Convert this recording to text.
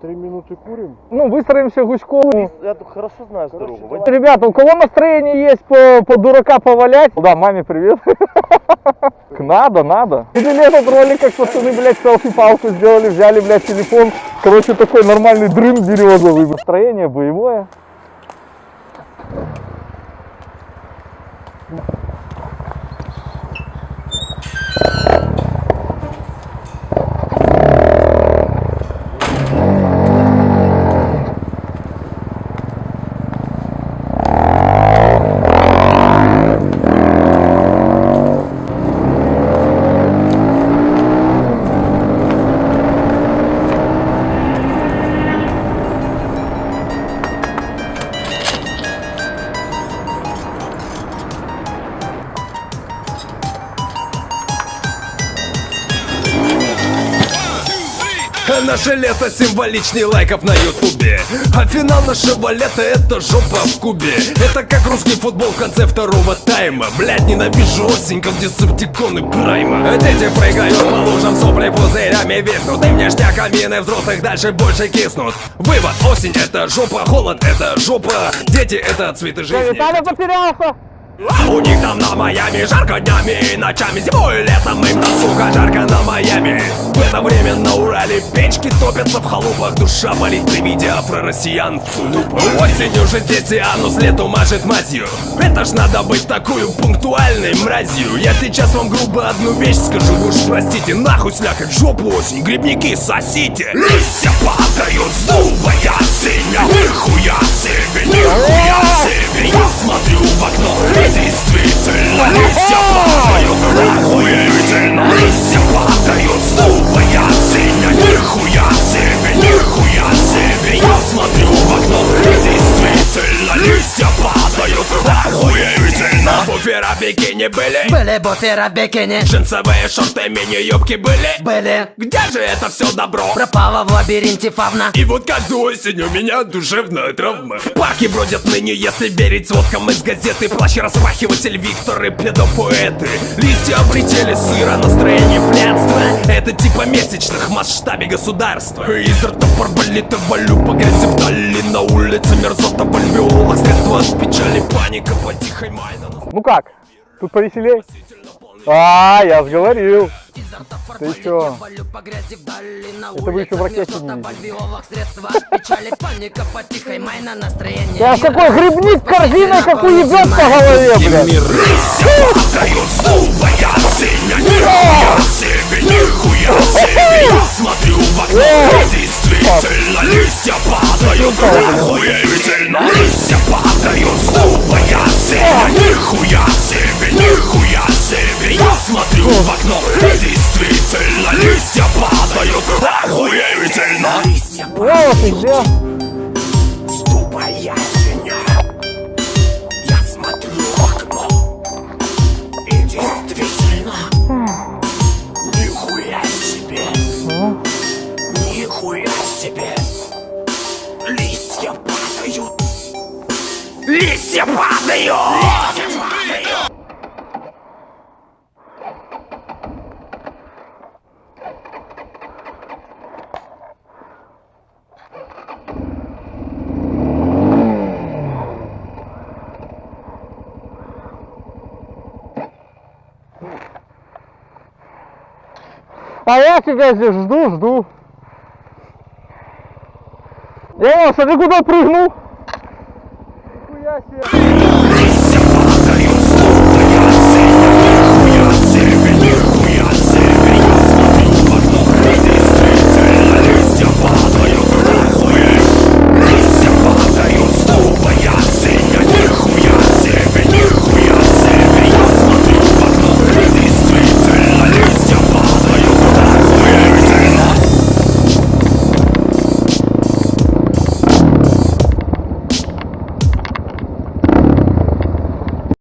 3 минуты курим. Ну, выстроимся гуськом. Я тут хорошо знаю дорогу. Ребята, у кого настроение есть по дурака повалять? Да, маме привет. Надо. Видели этот ролик, как пацаны, блядь, селфи-палку сделали, взяли, блядь, телефон. Короче, такой нормальный дрын березовый. Настроение боевое. Наше лето символичней лайков на ютубе. А финал нашего лета — это жопа в кубе. Это как русский футбол в конце второго тайма. Блять, ненавижу осень, как десептиконы прайма. Дети прыгают по лужам, сопли пузырями виснут. И ништяками на взрослых дальше больше киснут. Вывод: осень — это жопа, холод — это жопа. Дети — это цветы жизни. Виталий потерялся. У них там на Майами жарко днями и ночами. Зимой и летом им там, сука, жарко на Майами. В это время на Урале печки топятся в халупах. Душа болит при виде афро-россиян в тулупах. Осенью же здесь и анус лету мажет мазью. Это ж надо быть такую пунктуальной мразью. Я сейчас вам грубо одну вещь скажу, вы уж простите. Нахуй слякать жопу осень, грибники сосите. Листья падают, сдувая сыня. Нихуя себе, нихуя себе. Я смотрю в окно, действительно, листья падают, охуительно. Листья падают, сдувая сыня. Нихуя себе, нихуя себе. Я смотрю в окно, действительно, листья падают, охуительно. Буфера в бикини были? Были буфера в бикини. Джинсовые шорты, мини-юбки были? Были. Где же это все добро? Пропала в лабиринте фавна. И вот как осень у меня душевная травма. В парке бродят ныне, если верить сводкам из газеты. Плащ распахиватель Виктор и педопоэты. Листья облетели сыро, настроение блядства. Это типа месячных в масштабе государства. Из рта порболита валю по грязи вдали. На улице мерзота в альвеолах. Средства от печали, паника по тихой майна. Ну как? Тут повеселей? Я же говорил. Ты еще... Это вы еще в ракете не видели. Да какой грибник корзиной, как уебет по голове, блядь. Листья падают, сдувая сыня. Нихуя себе, нихуя себе. Я смотрю в окно, действительно, листья падают, охуительно. Листья падают, сдувая сыня. Нихуя себе, нихуя себе. Я смотрю в окно, действительно, листья падают, охуительно. Вот и где. Сдувая сыня. Я смотрю в окно, и действительно, нихуя себе, нихуя себе. Листья падают, листья падают. А я тебя здесь жду. Я смотри, куда прыгнул. Нихуя себе.